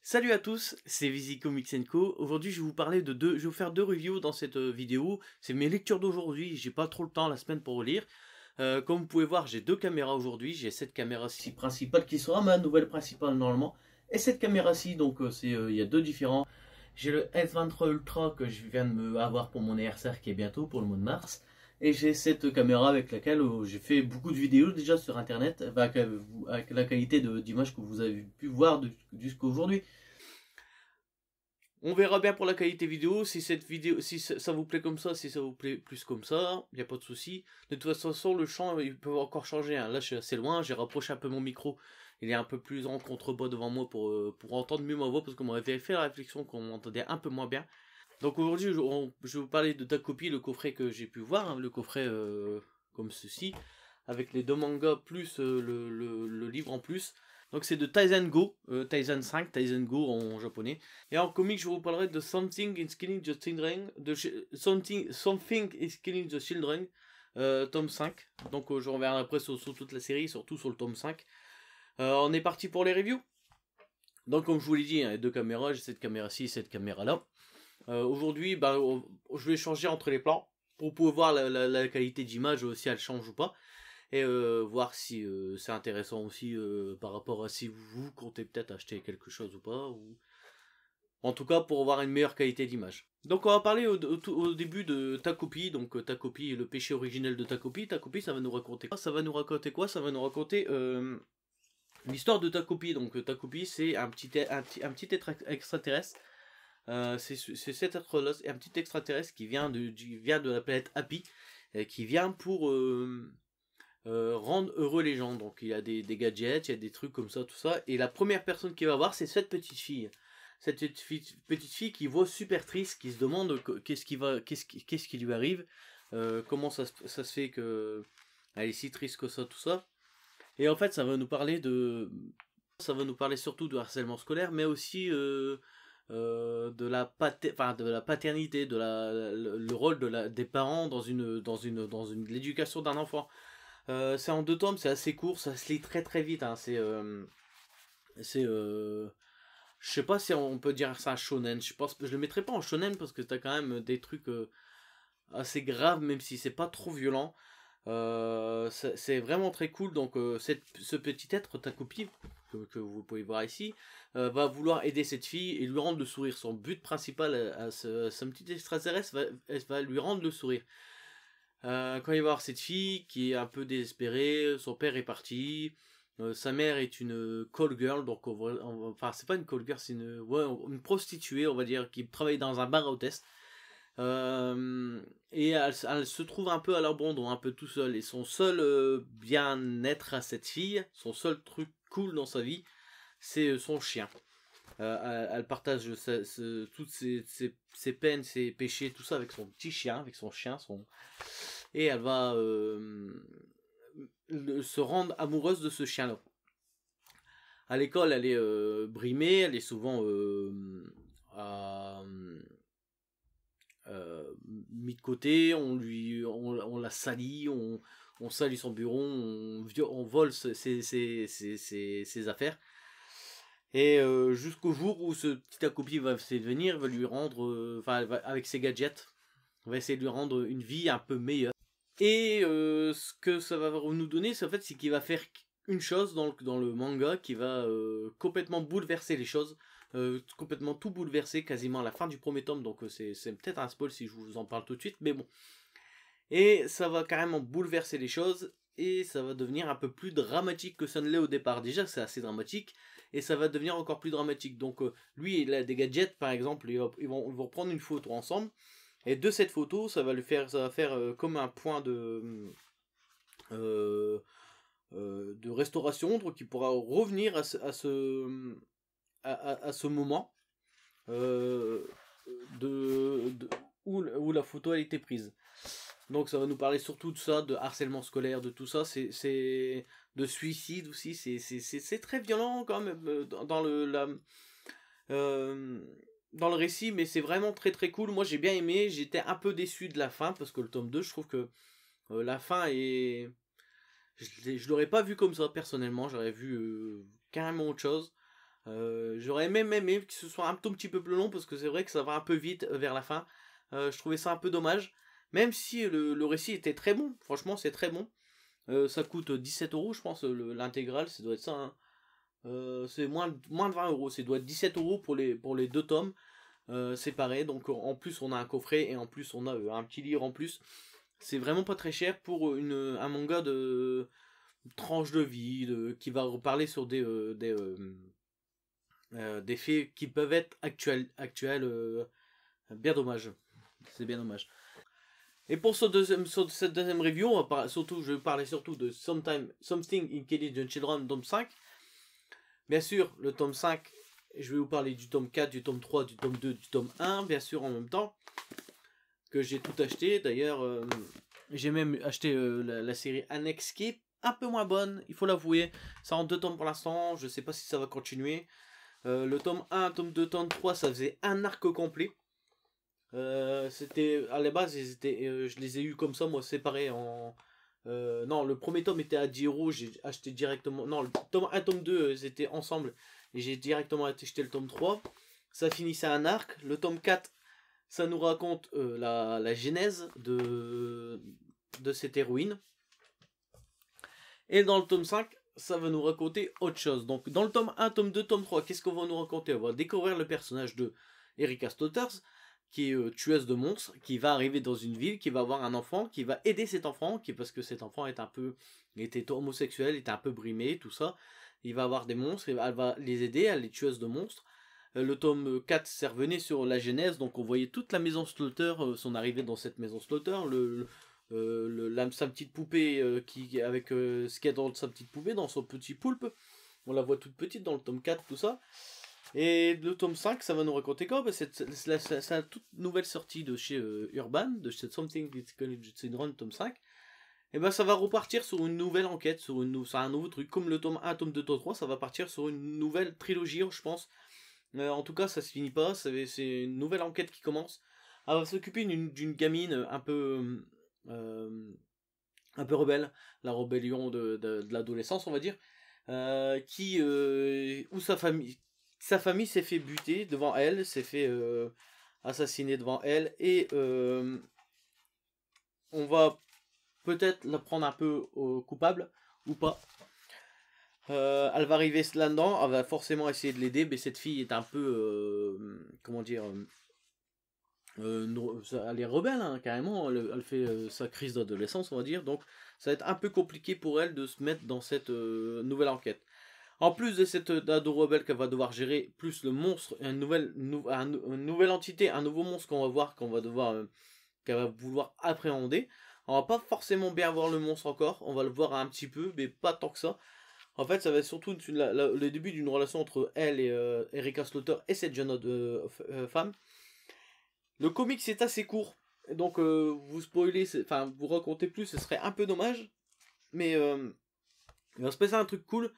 Salut à tous, c'est Visi Comics & Co. Aujourd'hui, je vais vous faire deux reviews dans cette vidéo. C'est mes lectures d'aujourd'hui. J'ai pas trop le temps la semaine pour lire. Comme vous pouvez voir, j'ai deux caméras aujourd'hui. J'ai cette caméra-ci principale qui sera ma nouvelle principale normalement, et cette caméra-ci. Donc, il y a deux différents. J'ai le S23 Ultra que je viens de me avoir pour mon anniversaire qui est bientôt pour le mois de mars. Et j'ai cette caméra avec laquelle j'ai fait beaucoup de vidéos déjà sur internet, avec la qualité d'image que vous avez pu voir jusqu'à aujourd'hui. On verra bien pour la qualité vidéo, si cette vidéo, si ça vous plaît comme ça, si ça vous plaît plus comme ça, il n'y a pas de souci. De toute façon, le champ, il peut encore changer, hein. Là, je suis assez loin, j'ai rapproché un peu mon micro. Il est un peu plus en contrebas devant moi pour entendre mieux ma voix, parce qu'on m'avait fait la réflexion qu'on m'entendait un peu moins bien. Donc aujourd'hui, je vais vous parler de Takopi, le coffret que j'ai pu voir, hein, le coffret comme ceci, avec les deux mangas plus le livre en plus. Donc c'est de Taizen Go, Taizen 5, Taizen Go en japonais. Et en comics, je vous parlerai de Something is Killing the Children, Something is Killing the Children, tome 5. Donc je reviendrai après sur toute la série, surtout sur le tome 5. On est parti pour les reviews. Donc comme je vous l'ai dit, hein, deux caméras, j'ai cette caméra-ci et cette caméra-là. Aujourd'hui, je vais changer entre les plans pour pouvoir voir la qualité d'image, si elle change ou pas. Et voir si c'est intéressant aussi par rapport à si vous comptez peut-être acheter quelque chose ou pas. Ou... En tout cas, pour avoir une meilleure qualité d'image. Donc on va parler au début de Takopi. Donc Takopi, le péché originel de Takopi. Takopi, ça va nous raconter quoi? Ça va nous raconter quoi? Ça va nous raconter l'histoire de Takopi. Donc Takopi, c'est un petit être extraterrestre. C'est cet être-là, un petit extraterrestre qui vient de la planète Happy, qui vient pour rendre heureux les gens. Donc il y a des gadgets, il y a des trucs comme ça, tout ça. Et la première personne qui va voir, c'est cette petite fille. Cette petite fille qui voit super triste, qui se demande qu'est-ce qui lui arrive, comment ça se fait que elle est si triste que ça, tout ça. Et en fait, ça va nous parler surtout de harcèlement scolaire, mais aussi de la paternité, le rôle des parents dans l'éducation d'un enfant. C'est en deux tomes, c'est assez court, ça se lit très très vite, hein. Je sais pas si on peut dire ça un shonen. Je le mettrai pas en shonen parce que t'as quand même des trucs assez graves, même si c'est pas trop violent. C'est vraiment très cool. Donc ce petit être Takopi que vous pouvez voir ici va vouloir aider cette fille et lui rendre le sourire. Son but principal à ce petit extraterrestre va lui rendre le sourire. Quand il va voir cette fille qui est un peu désespérée, son père est parti, sa mère est une call girl, donc enfin c'est pas une call girl, c'est une prostituée, on va dire, qui travaille dans un bar à hôtesse. Et elle se trouve un peu à l'abandon, un peu tout seul. Et son seul bien-être à cette fille, son seul truc cool dans sa vie, c'est son chien. Elle partage toutes ses peines, ses péchés, tout ça avec son petit chien, avec son chien. Et elle va se rendre amoureuse de ce chien-là. À l'école, elle est brimée, elle est souvent mis de côté, on la salit, on salit son bureau, on vole ses affaires. Et jusqu'au jour où ce petit Takopi va essayer de venir, va lui rendre, avec ses gadgets, va essayer de lui rendre une vie un peu meilleure. Et ce que ça va nous donner, c'est qu'il va faire une chose dans le manga qui va complètement bouleverser les choses, complètement tout bouleverser quasiment à la fin du premier tome. Donc c'est peut-être un spoil si je vous en parle tout de suite, mais bon. Et ça va carrément bouleverser les choses et ça va devenir un peu plus dramatique que ça ne l'est au départ. Déjà c'est assez dramatique et ça va devenir encore plus dramatique. Donc lui il a des gadgets par exemple, ils vont prendre une photo ensemble. Et de cette photo, ça va faire comme un point de restauration, donc il pourra revenir à ce moment où la photo a été prise. Donc ça va nous parler surtout de ça, de harcèlement scolaire, de tout ça, c'est de suicide aussi, c'est très violent quand même dans le récit, mais c'est vraiment très très cool. Moi j'ai bien aimé, j'étais un peu déçu de la fin, parce que le tome 2, je trouve que la fin est... Je l'aurais pas vu comme ça personnellement, j'aurais vu carrément autre chose. J'aurais même aimé que ce soit un tout petit peu plus long parce que c'est vrai que ça va un peu vite vers la fin. Je trouvais ça un peu dommage. Même si le récit était très bon, franchement c'est très bon. Ça coûte 17 euros je pense, l'intégrale, ça doit être ça. Hein. C'est moins de 20 euros, ça doit être 17 euros pour les deux tomes séparés. Donc en plus on a un coffret et en plus on a un petit livre en plus. C'est vraiment pas très cher pour un manga de tranche de vie, qui va reparler sur des faits qui peuvent être actuels bien dommage. C'est bien dommage. Et pour sur cette deuxième review, je vais parler surtout de Something Intelligent Children, tome 5. Bien sûr, le tome 5, je vais vous parler du tome 4, du tome 3, du tome 2, du tome 1, bien sûr, en même temps. Que j'ai tout acheté. D'ailleurs, j'ai même acheté la série Annex qui est un peu moins bonne, il faut l'avouer. Ça en 2 tomes pour l'instant, je sais pas si ça va continuer. Le tome 1, tome 2, tome 3, ça faisait un arc complet. C'était à la base, je les ai eu comme ça, moi, séparés en. Non, le premier tome était à 10 euros, j'ai acheté directement. Non, le tome 1, tome 2, c'était ensemble. Et j'ai directement acheté le tome 3. Ça finissait un arc. Le tome 4, ça nous raconte la genèse de cette héroïne. Et dans le tome 5, ça va nous raconter autre chose. Donc dans le tome 1, tome 2, tome 3, qu'est-ce qu'on va nous raconter? On va découvrir le personnage de Erika Stotters, qui est tueuse de monstres, qui va arriver dans une ville, qui va avoir un enfant, qui va aider cet enfant, parce que cet enfant était homosexuel, était un peu brimé, tout ça. Il va avoir des monstres, elle va les aider, elle est tueuse de monstres. Le tome 4 ça revenait sur la genèse, donc on voyait toute la maison Slaughter, son arrivée dans cette maison Slaughter, sa petite poupée avec ce qu'il y a dans sa petite poupée, dans son petit poulpe. On la voit toute petite dans le tome 4, tout ça. Et le tome 5, ça va nous raconter quoi? C'est la toute nouvelle sortie de chez Urban, de chez Something Children, tome 5. Et ben ça va repartir sur une nouvelle enquête, sur un nouveau truc. Comme le tome 1, tome 2, tome 3, ça va partir sur une nouvelle trilogie, je pense. En tout cas, ça se finit pas, c'est une nouvelle enquête qui commence. Elle va s'occuper d'une gamine un peu rebelle, la rébellion de l'adolescence, on va dire, où sa famille s'est fait buter devant elle, s'est fait assassiner devant elle, et on va peut-être la prendre un peu coupable, ou pas. Elle va arriver là-dedans, elle va forcément essayer de l'aider, mais cette fille est un peu, comment dire, elle est rebelle, hein, carrément, elle fait sa crise d'adolescence, on va dire, donc ça va être un peu compliqué pour elle de se mettre dans cette nouvelle enquête. En plus de cette ado rebelle qu'elle va devoir gérer, plus le monstre, une nouvelle entité, un nouveau monstre qu'on va voir, qu'elle va vouloir appréhender. On va pas forcément bien voir le monstre encore, on va le voir un petit peu, mais pas tant que ça. En fait, ça va être surtout le début d'une relation entre elle et Erika Slaughter et cette jeune femme. Le comic c'est assez court, donc vous spoiler, vous raconter plus, ce serait un peu dommage. Mais il va se passer un truc cool.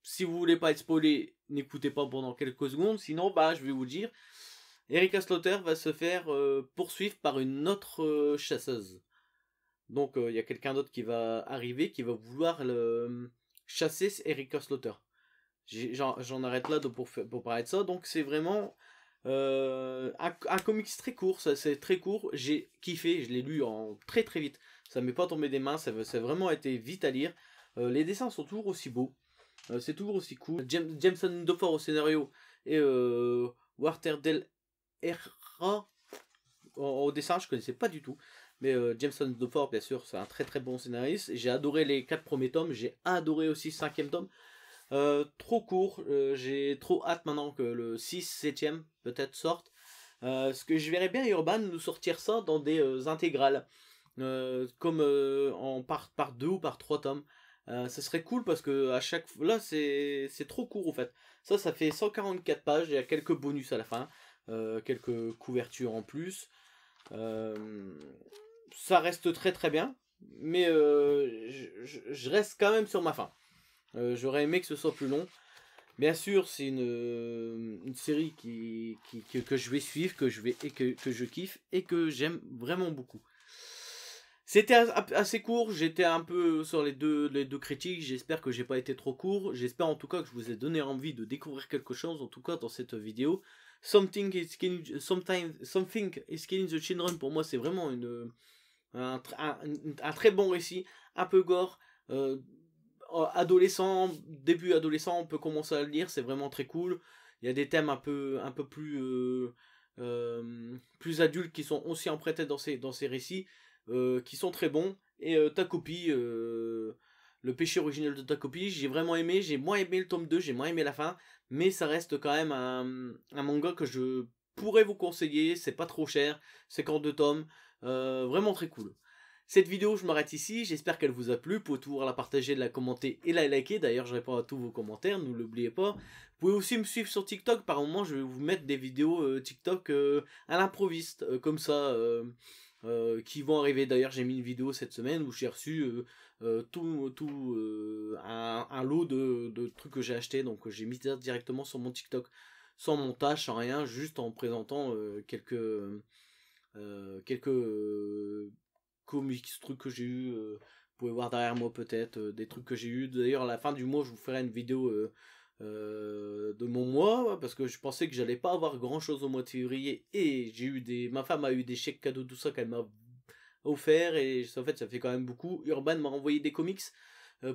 Si vous voulez pas être spoilé, n'écoutez pas pendant quelques secondes. Sinon, je vais vous dire, Erika Slaughter va se faire poursuivre par une autre chasseuse. Donc il y a quelqu'un d'autre qui va arriver, qui va vouloir chasser Erika Slaughter. J'en arrête là pour parler de ça. Donc c'est vraiment un comics très court, c'est très court. J'ai kiffé, je l'ai lu en très très vite. Ça m'est pas tombé des mains, ça a vraiment été vite à lire. Les dessins sont toujours aussi beaux, c'est toujours aussi cool. Jameson Dafoe au scénario et Walter Del Herra au dessin, je connaissais pas du tout. Mais Jameson Dafoe, bien sûr, c'est un très très bon scénariste. J'ai adoré les 4 premiers tomes, j'ai adoré aussi le 5e tome. Trop court, j'ai trop hâte maintenant que le 6, 7e peut-être sorte. Ce que je verrais bien Urban nous sortir ça dans des intégrales. Comme en par 2 ou par 3 tomes. Ça serait cool parce que à chaque fois. Là, c'est trop court en fait. Ça fait 144 pages. Il y a quelques bonus à la fin. Quelques couvertures en plus. Ça reste très très bien. Mais je reste quand même sur ma faim. J'aurais aimé que ce soit plus long. Bien sûr, c'est une série que je vais suivre, que je kiffe et que j'aime vraiment beaucoup. C'était assez court, j'étais un peu sur les deux critiques, j'espère que j'ai pas été trop court, j'espère en tout cas que je vous ai donné envie de découvrir quelque chose, en tout cas dans cette vidéo. Something is Killing the Children, pour moi c'est vraiment un très bon récit, un peu gore, euh, adolescent, début adolescent, on peut commencer à le lire, c'est vraiment très cool. Il y a des thèmes un peu plus adultes qui sont aussi empruntés dans ces récits, qui sont très bons. Et ta copie, le péché originel de ta copie, j'ai vraiment aimé. J'ai moins aimé le tome 2, j'ai moins aimé la fin, mais ça reste quand même un manga que je pourrais vous conseiller. C'est pas trop cher, c'est qu'en 2 tomes, vraiment très cool. Cette vidéo, je m'arrête ici, j'espère qu'elle vous a plu, vous pouvez toujours la partager, la commenter et la liker, d'ailleurs je réponds à tous vos commentaires, ne l'oubliez pas. Vous pouvez aussi me suivre sur TikTok, par moment je vais vous mettre des vidéos TikTok à l'improviste, comme ça, qui vont arriver. D'ailleurs j'ai mis une vidéo cette semaine où j'ai reçu un lot de trucs que j'ai acheté, donc j'ai mis ça directement sur mon TikTok, sans montage, sans rien, juste en présentant quelques comics, trucs que j'ai eu. Vous pouvez voir derrière moi peut-être des trucs que j'ai eu. D'ailleurs, à la fin du mois, je vous ferai une vidéo de mon mois parce que je pensais que j'allais pas avoir grand chose au mois de février et ma femme a eu des chèques cadeaux, tout ça qu'elle m'a offert et en fait, ça fait quand même beaucoup. Urban m'a envoyé des comics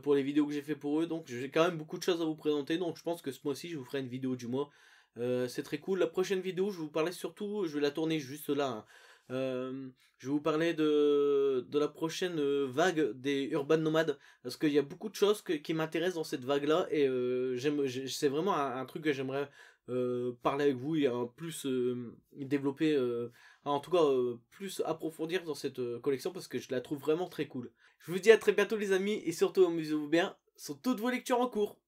pour les vidéos que j'ai fait pour eux, donc j'ai quand même beaucoup de choses à vous présenter. Donc, je pense que ce mois-ci, je vous ferai une vidéo du mois. C'est très cool. La prochaine vidéo, je vais vous parler surtout, je vais la tourner juste là, hein. Je vais vous parler de la prochaine vague des urban nomades, parce qu'il y a beaucoup de choses qui m'intéressent dans cette vague-là, et c'est vraiment un truc que j'aimerais parler avec vous et plus développer, en tout cas plus approfondir dans cette collection, parce que je la trouve vraiment très cool. Je vous dis à très bientôt les amis, et surtout amusez-vous bien sur toutes vos lectures en cours.